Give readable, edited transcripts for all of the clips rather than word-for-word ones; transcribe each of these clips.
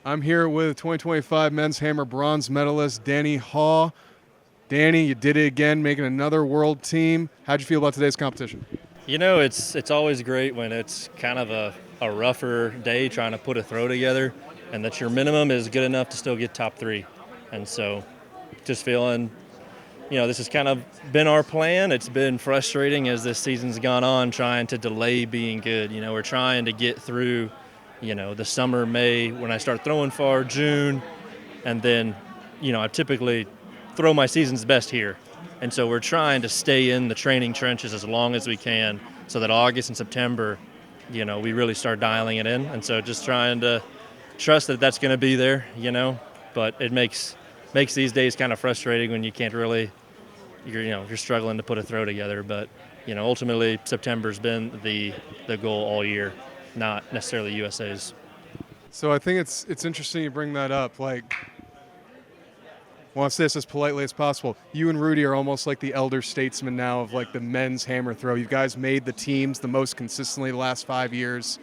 I'm here with 2025 Men's Hammer Bronze medalist Danny Haugh. Danny, you did it again, making another world team. How'd you feel about today's competition? It's always great when it's kind of a rougher day trying to put a throw together, and that your minimum is good enough to still get top three. And so, just feeling, this has kind of been our plan. It's been frustrating as this season's gone on, trying to delay being good. We're trying to get through, the summer, May, when I start throwing far, June, and then, I typically throw my season's best here. And so we're trying to stay in the training trenches as long as we can so that August and September, we really start dialing it in. And so just trying to trust that that's going to be there, but it makes these days kind of frustrating when you can't really, you're struggling to put a throw together. But, ultimately September's been the goal all year, not necessarily USA's. So I think it's interesting you bring that up. I want to say this as politely as possible. You and Rudy are almost like the elder statesmen now of like the men's hammer throw. You guys made the teams the most consistently the last 5 years.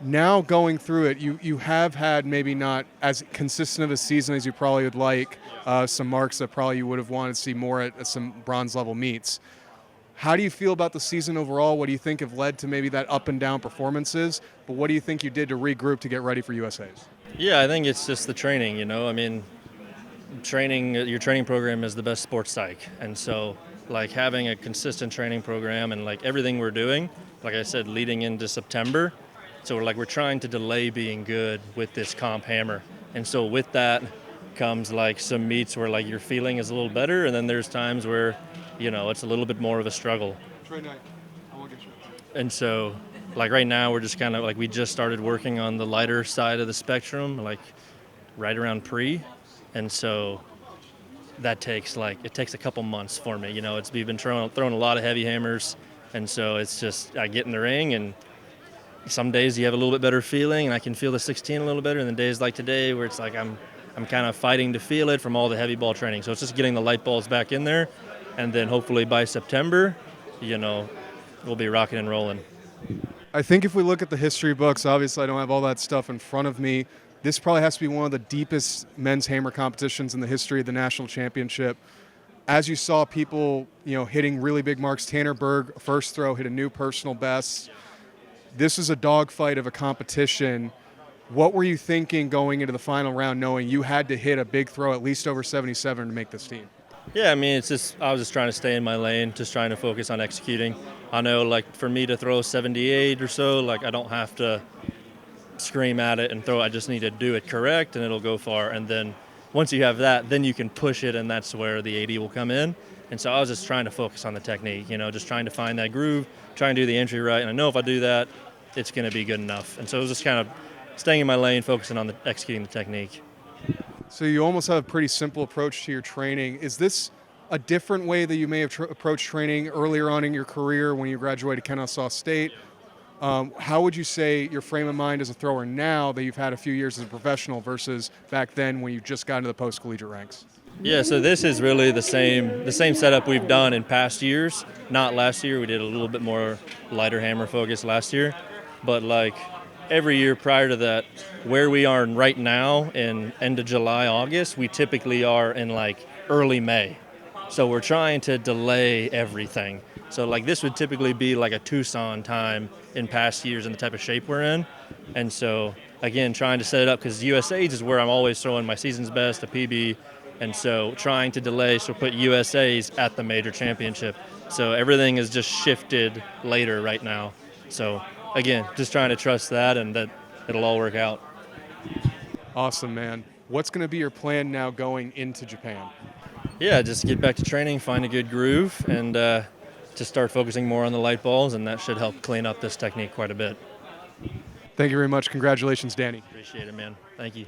Now going through it, you have had maybe not as consistent of a season as you probably would like. Some marks that probably you would have wanted to see more at some bronze level meets. How do you feel about the season overall? What do you think have led to maybe that up and down performances? But what do you think you did to regroup to get ready for USA's? Yeah, I think it's just the training, your training program is the best sports psych. And so like having a consistent training program and like everything we're doing, like I said, leading into September. So we're trying to delay being good with this comp hammer. And so with that comes like some meets where like your feeling is a little better. And then there's times where, it's a little bit more of a struggle. Trade night. I won't get you. And so like right now we're just kind of like, we just started working on the lighter side of the spectrum, like right around pre. And so that takes a couple months for me. We've been throwing a lot of heavy hammers, and so it's just I get in the ring, and some days you have a little bit better feeling, and I can feel the 16 a little better. And then days like today, where it's like I'm kind of fighting to feel it from all the heavy ball training. So it's just getting the light balls back in there, and then hopefully by September, we'll be rocking and rolling. I think if we look at the history books, obviously I don't have all that stuff in front of me. This probably has to be one of the deepest men's hammer competitions in the history of the national championship. As you saw people, hitting really big marks, Tanner Berg, first throw, hit a new personal best. This is a dogfight of a competition. What were you thinking going into the final round, knowing you had to hit a big throw at least over 77 to make this team? Yeah, I was just trying to stay in my lane, just trying to focus on executing. I know, like, for me to throw 78 or so, like, I don't have to scream at it and throw. I just need to do it correct, and it'll go far. And then once you have that, then you can push it, and that's where the 80 will come in. And so I was just trying to focus on the technique, just trying to find that groove, trying to do the entry right. And I know if I do that, it's going to be good enough. And so it was just kind of staying in my lane, focusing on executing the technique. So you almost have a pretty simple approach to your training. Is this a different way that you may have approached training earlier on in your career when you graduated Kennesaw State? How would you say your frame of mind as a thrower now that you've had a few years as a professional versus back then when you just got into the post-collegiate ranks? Yeah, so this is really the same setup we've done in past years. Not last year. We did a little bit more lighter hammer focus last year. But like every year prior to that, where we are right now in end of July, August, we typically are in like early May. So we're trying to delay everything. So like this would typically be like a Tucson time in past years in the type of shape we're in. And so again, trying to set it up because USA's is where I'm always throwing my season's best, a PB. And so trying to delay, so put USA's at the major championship. So everything is just shifted later right now. So again, just trying to trust that and that it'll all work out. Awesome, man. What's going to be your plan now going into Japan? Yeah, just get back to training, find a good groove, and just start focusing more on the light balls, and that should help clean up this technique quite a bit. Thank you very much. Congratulations, Danny. Appreciate it, man. Thank you.